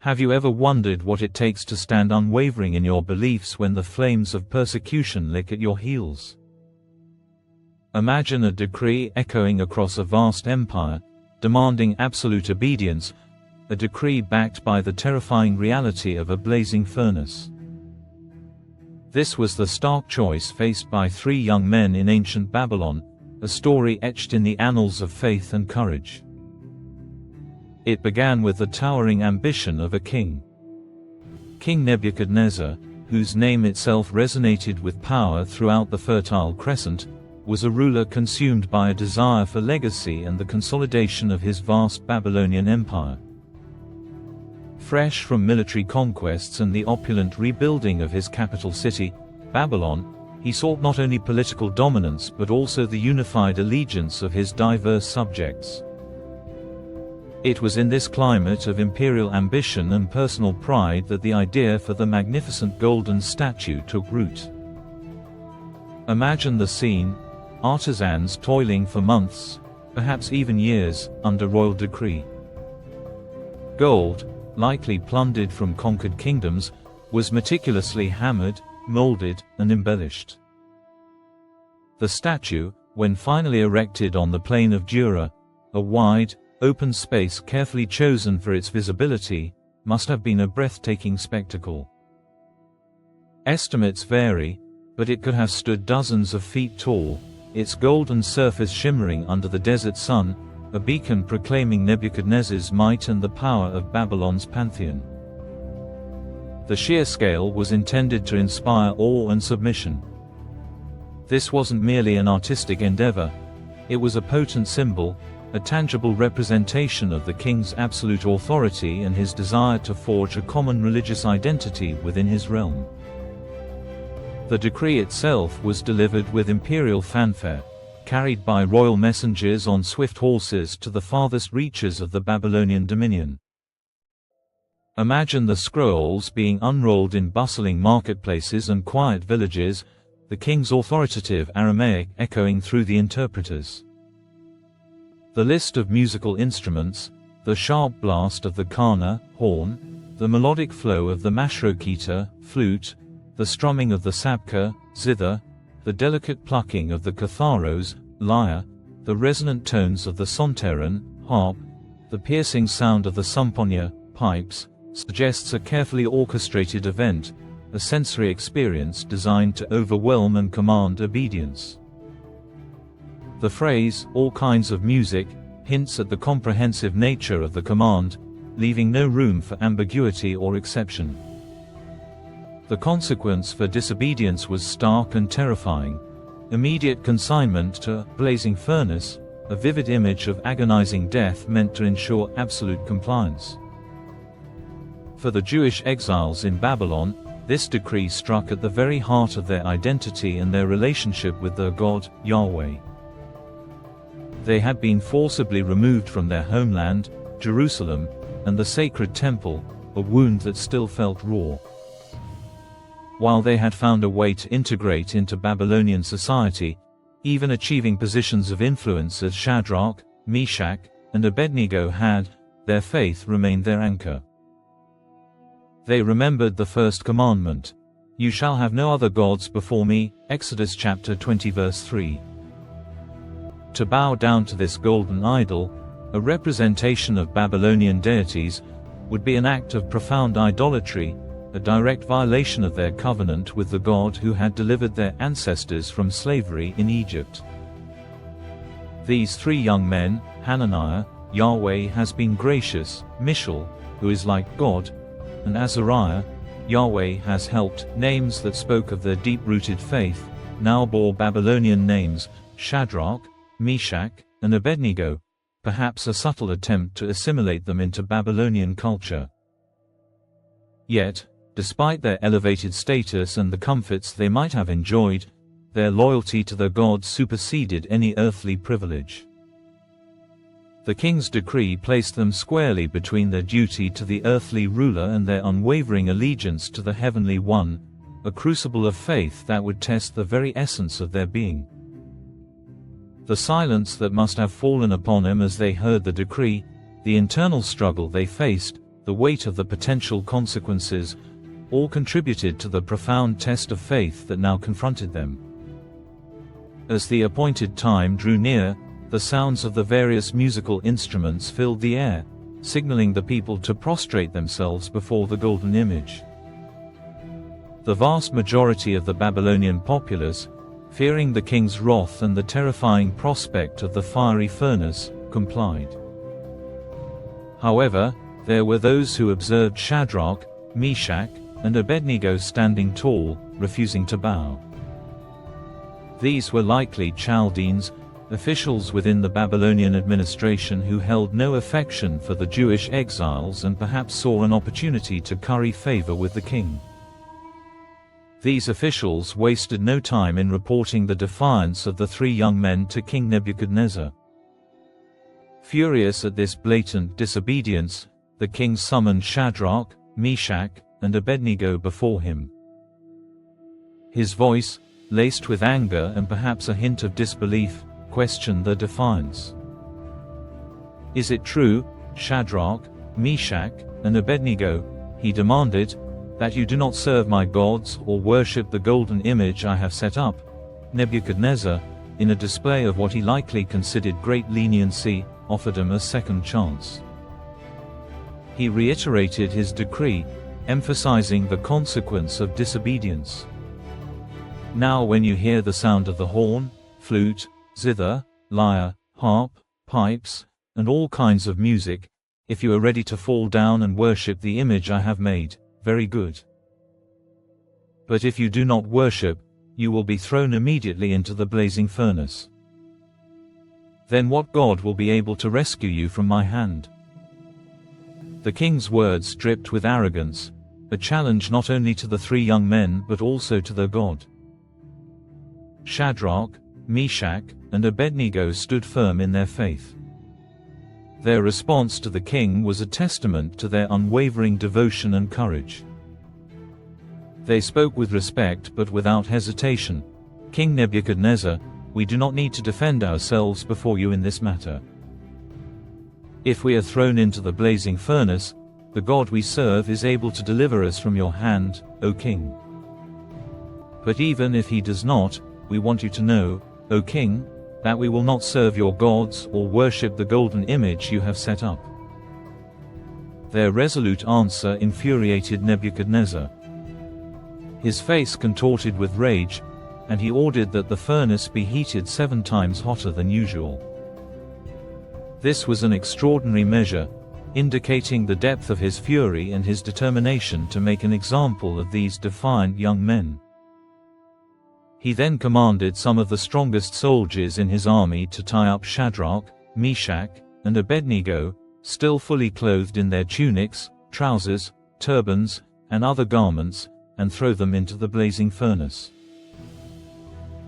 Have you ever wondered what it takes to stand unwavering in your beliefs when the flames of persecution lick at your heels? Imagine a decree echoing across a vast empire, demanding absolute obedience, a decree backed by the terrifying reality of a blazing furnace. This was the stark choice faced by three young men in ancient Babylon, a story etched in the annals of faith and courage. It began with the towering ambition of a king. King Nebuchadnezzar, whose name itself resonated with power throughout the Fertile Crescent, was a ruler consumed by a desire for legacy and the consolidation of his vast Babylonian empire. Fresh from military conquests and the opulent rebuilding of his capital city, Babylon, he sought not only political dominance but also the unified allegiance of his diverse subjects. It was in this climate of imperial ambition and personal pride that the idea for the magnificent golden statue took root. Imagine the scene: artisans toiling for months, perhaps even years, under royal decree. Gold, likely plundered from conquered kingdoms, was meticulously hammered, molded, and embellished. The statue, when finally erected on the plain of Dura, a wide, open space carefully chosen for its visibility, must have been a breathtaking spectacle. Estimates vary, but it could have stood dozens of feet tall, its golden surface shimmering under the desert sun, a beacon proclaiming Nebuchadnezzar's might and the power of Babylon's pantheon. The sheer scale was intended to inspire awe and submission. This wasn't merely an artistic endeavor, it was a potent symbol, a tangible representation of the king's absolute authority and his desire to forge a common religious identity within his realm. The decree itself was delivered with imperial fanfare, carried by royal messengers on swift horses to the farthest reaches of the Babylonian dominion. Imagine the scrolls being unrolled in bustling marketplaces and quiet villages, the king's authoritative Aramaic echoing through the interpreters. The list of musical instruments, the sharp blast of the kana, horn, the melodic flow of the mashrokita, flute, the strumming of the sabka, zither, the delicate plucking of the katharos, lyre, the resonant tones of the sontaran, harp, the piercing sound of the samponia, pipes, suggests a carefully orchestrated event, a sensory experience designed to overwhelm and command obedience. The phrase, "all kinds of music," hints at the comprehensive nature of the command, leaving no room for ambiguity or exception. The consequence for disobedience was stark and terrifying: immediate consignment to a blazing furnace, a vivid image of agonizing death meant to ensure absolute compliance. For the Jewish exiles in Babylon, this decree struck at the very heart of their identity and their relationship with their God, Yahweh. They had been forcibly removed from their homeland, Jerusalem, and the sacred temple, a wound that still felt raw. While they had found a way to integrate into Babylonian society, even achieving positions of influence as Shadrach, Meshach, and Abednego had, their faith remained their anchor. They remembered the first commandment: "You shall have no other gods before me," Exodus chapter 20 verse 3. To bow down to this golden idol, a representation of Babylonian deities, would be an act of profound idolatry, a direct violation of their covenant with the God who had delivered their ancestors from slavery in Egypt. These three young men, Hananiah, Yahweh has been gracious; Mishael, who is like God; and Azariah, Yahweh has helped, names that spoke of their deep-rooted faith, now bore Babylonian names: Shadrach, Meshach, and Abednego, perhaps a subtle attempt to assimilate them into Babylonian culture. Yet, despite their elevated status and the comforts they might have enjoyed, their loyalty to their God superseded any earthly privilege. The king's decree placed them squarely between their duty to the earthly ruler and their unwavering allegiance to the Heavenly One, a crucible of faith that would test the very essence of their being. The silence that must have fallen upon them as they heard the decree, the internal struggle they faced, the weight of the potential consequences, all contributed to the profound test of faith that now confronted them. As the appointed time drew near, the sounds of the various musical instruments filled the air, signaling the people to prostrate themselves before the golden image. The vast majority of the Babylonian populace, fearing the king's wrath and the terrifying prospect of the fiery furnace, complied. However, there were those who observed Shadrach, Meshach, and Abednego standing tall, refusing to bow. These were likely Chaldeans, officials within the Babylonian administration who held no affection for the Jewish exiles and perhaps saw an opportunity to curry favor with the king. These officials wasted no time in reporting the defiance of the three young men to King Nebuchadnezzar. Furious at this blatant disobedience, the king summoned Shadrach, Meshach, and Abednego before him. His voice, laced with anger and perhaps a hint of disbelief, questioned their defiance. "Is it true, Shadrach, Meshach, and Abednego," he demanded, "that you do not serve my gods or worship the golden image I have set up?" Nebuchadnezzar, in a display of what he likely considered great leniency, offered him a second chance. He reiterated his decree, emphasizing the consequence of disobedience. "Now when you hear the sound of the horn, flute, zither, lyre, harp, pipes, and all kinds of music, if you are ready to fall down and worship the image I have made, very good. But if you do not worship, you will be thrown immediately into the blazing furnace. Then what god will be able to rescue you from my hand?" The king's words dripped with arrogance, a challenge not only to the three young men but also to their god. Shadrach, Meshach, and Abednego stood firm in their faith. Their response to the king was a testament to their unwavering devotion and courage. They spoke with respect but without hesitation. "King Nebuchadnezzar, we do not need to defend ourselves before you in this matter. If we are thrown into the blazing furnace, the God we serve is able to deliver us from your hand, O king. But even if he does not, we want you to know, O king, that we will not serve your gods or worship the golden image you have set up." Their resolute answer infuriated Nebuchadnezzar. His face contorted with rage, and he ordered that the furnace be heated 7 times hotter than usual. This was an extraordinary measure, indicating the depth of his fury and his determination to make an example of these defiant young men. He then commanded some of the strongest soldiers in his army to tie up Shadrach, Meshach, and Abednego, still fully clothed in their tunics, trousers, turbans, and other garments, and throw them into the blazing furnace.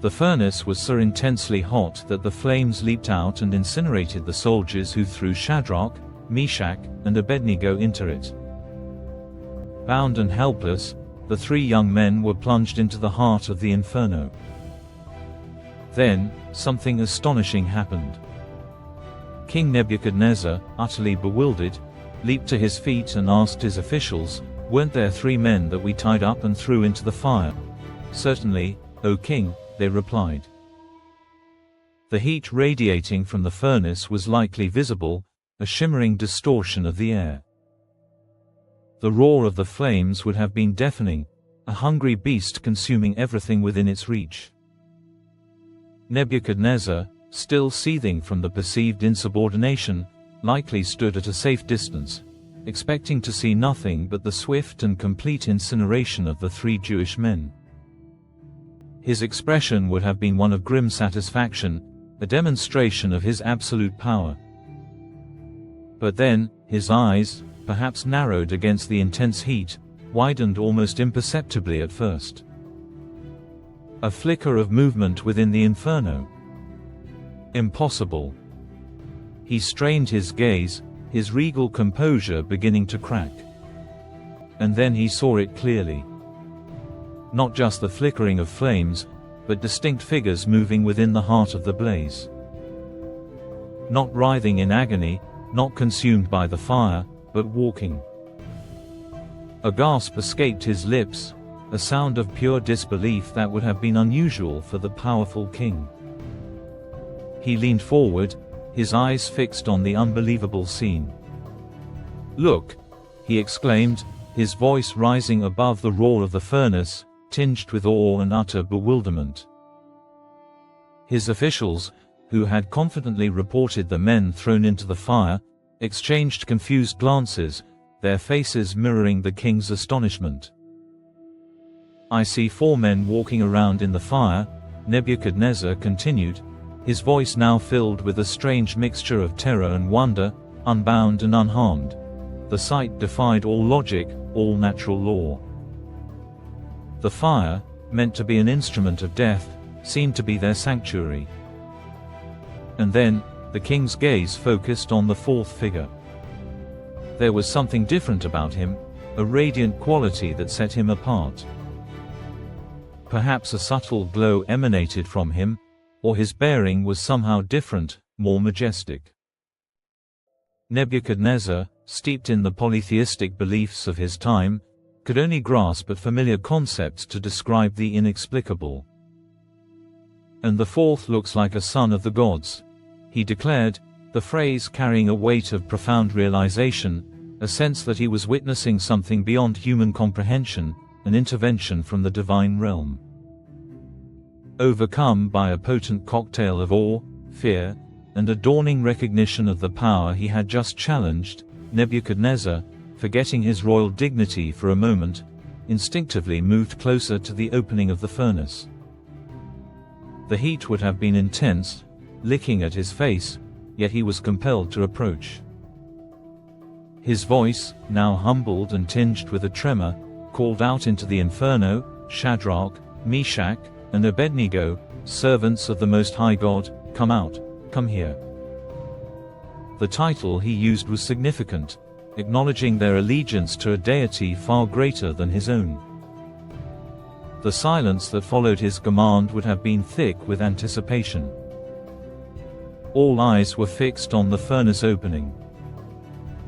The furnace was so intensely hot that the flames leaped out and incinerated the soldiers who threw Shadrach, Meshach, and Abednego into it. Bound and helpless, the 3 young men were plunged into the heart of the inferno. Then, something astonishing happened. King Nebuchadnezzar, utterly bewildered, leaped to his feet and asked his officials, "Weren't there 3 men that we tied up and threw into the fire?" "Certainly, O king," they replied. The heat radiating from the furnace was likely visible, a shimmering distortion of the air. The roar of the flames would have been deafening, a hungry beast consuming everything within its reach. Nebuchadnezzar, still seething from the perceived insubordination, likely stood at a safe distance, expecting to see nothing but the swift and complete incineration of the 3 Jewish men. His expression would have been one of grim satisfaction, a demonstration of his absolute power. But then, his eyes, perhaps narrowed against the intense heat, widened almost imperceptibly at first. A flicker of movement within the inferno. Impossible. He strained his gaze, his regal composure beginning to crack. And then he saw it clearly. Not just the flickering of flames, but distinct figures moving within the heart of the blaze. Not writhing in agony, not consumed by the fire, but walking. A gasp escaped his lips, a sound of pure disbelief that would have been unusual for the powerful king. He leaned forward, his eyes fixed on the unbelievable scene. "Look!" he exclaimed, his voice rising above the roar of the furnace, tinged with awe and utter bewilderment. His officials, who had confidently reported the men thrown into the fire, exchanged confused glances, their faces mirroring the king's astonishment. "I see 4 men walking around in the fire," Nebuchadnezzar continued, his voice now filled with a strange mixture of terror and wonder, unbound and unharmed. The sight defied all logic, all natural law. The fire, meant to be an instrument of death, seemed to be their sanctuary. And then, the king's gaze focused on the 4th figure. There was something different about him, a radiant quality that set him apart. Perhaps a subtle glow emanated from him, or his bearing was somehow different, more majestic. Nebuchadnezzar, steeped in the polytheistic beliefs of his time, could only grasp at familiar concepts to describe the inexplicable. "And the 4th looks like a son of the gods," he declared, the phrase carrying a weight of profound realization, a sense that he was witnessing something beyond human comprehension, an intervention from the divine realm. Overcome by a potent cocktail of awe, fear, and a dawning recognition of the power he had just challenged, Nebuchadnezzar, forgetting his royal dignity for a moment, instinctively moved closer to the opening of the furnace. The heat would have been intense, licking at his face, yet he was compelled to approach. His voice, now humbled and tinged with a tremor, called out into the inferno, "Shadrach, Meshach, and Abednego, servants of the Most High God, come out, come here." The title he used was significant, acknowledging their allegiance to a deity far greater than his own. The silence that followed his command would have been thick with anticipation. All eyes were fixed on the furnace opening.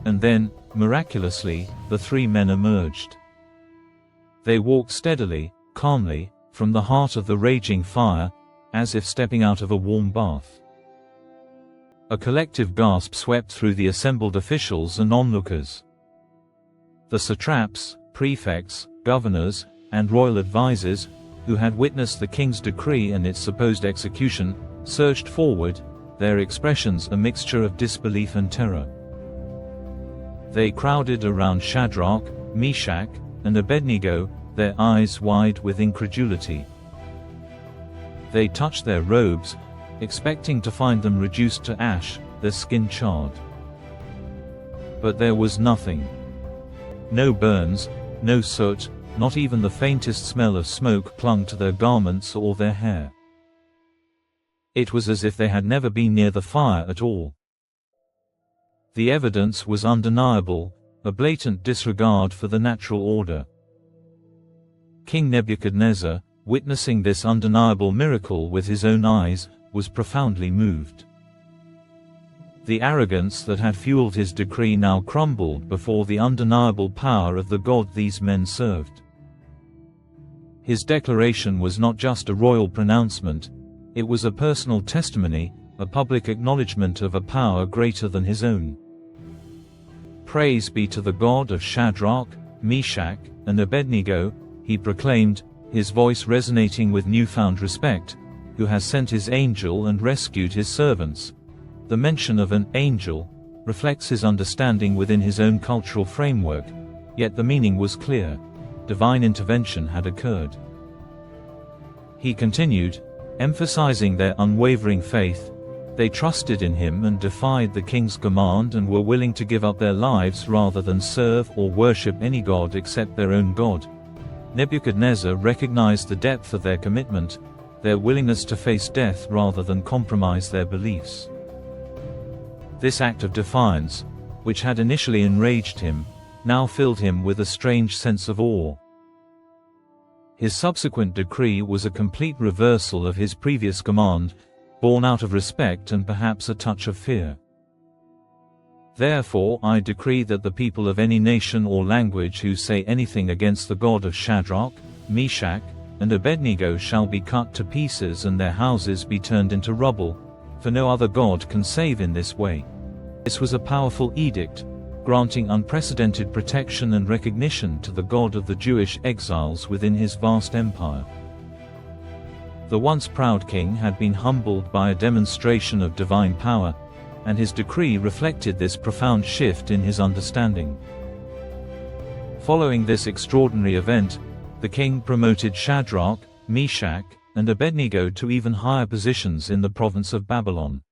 And then, miraculously, the 3 men emerged. They walked steadily, calmly, from the heart of the raging fire, as if stepping out of a warm bath. A collective gasp swept through the assembled officials and onlookers. The satraps, prefects, governors, and royal advisers, who had witnessed the king's decree and its supposed execution, surged forward, their expressions a mixture of disbelief and terror. They crowded around Shadrach, Meshach, and Abednego, their eyes wide with incredulity. They touched their robes, expecting to find them reduced to ash, their skin charred. But there was nothing. No burns, no soot, not even the faintest smell of smoke clung to their garments or their hair. It was as if they had never been near the fire at all. The evidence was undeniable, a blatant disregard for the natural order. King Nebuchadnezzar, witnessing this undeniable miracle with his own eyes, was profoundly moved. The arrogance that had fueled his decree now crumbled before the undeniable power of the God these men served. His declaration was not just a royal pronouncement, it was a personal testimony, a public acknowledgement of a power greater than his own. "Praise be to the God of Shadrach, Meshach, and Abednego," he proclaimed, his voice resonating with newfound respect, "who has sent his angel and rescued his servants." The mention of an angel reflects his understanding within his own cultural framework, yet the meaning was clear. Divine intervention had occurred. He continued, emphasizing their unwavering faith. They trusted in him and defied the king's command and were willing to give up their lives rather than serve or worship any god except their own God. Nebuchadnezzar recognized the depth of their commitment, their willingness to face death rather than compromise their beliefs. This act of defiance, which had initially enraged him, now filled him with a strange sense of awe. His subsequent decree was a complete reversal of his previous command, born out of respect and perhaps a touch of fear. Therefore I decree that the people of any nation or language who say anything against the God of Shadrach, Meshach, and Abednego shall be cut to pieces and their houses be turned into rubble, for no other God can save in this way." This was a powerful edict, granting unprecedented protection and recognition to the God of the Jewish exiles within his vast empire. The once proud king had been humbled by a demonstration of divine power, and his decree reflected this profound shift in his understanding. Following this extraordinary event, the king promoted Shadrach, Meshach, and Abednego to even higher positions in the province of Babylon.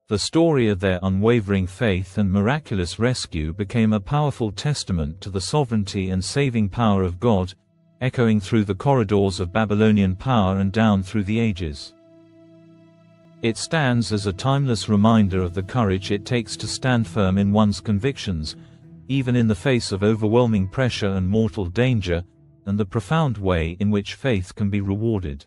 The story of their unwavering faith and miraculous rescue became a powerful testament to the sovereignty and saving power of God, echoing through the corridors of Babylonian power and down through the ages. It stands as a timeless reminder of the courage it takes to stand firm in one's convictions, even in the face of overwhelming pressure and mortal danger, and the profound way in which faith can be rewarded.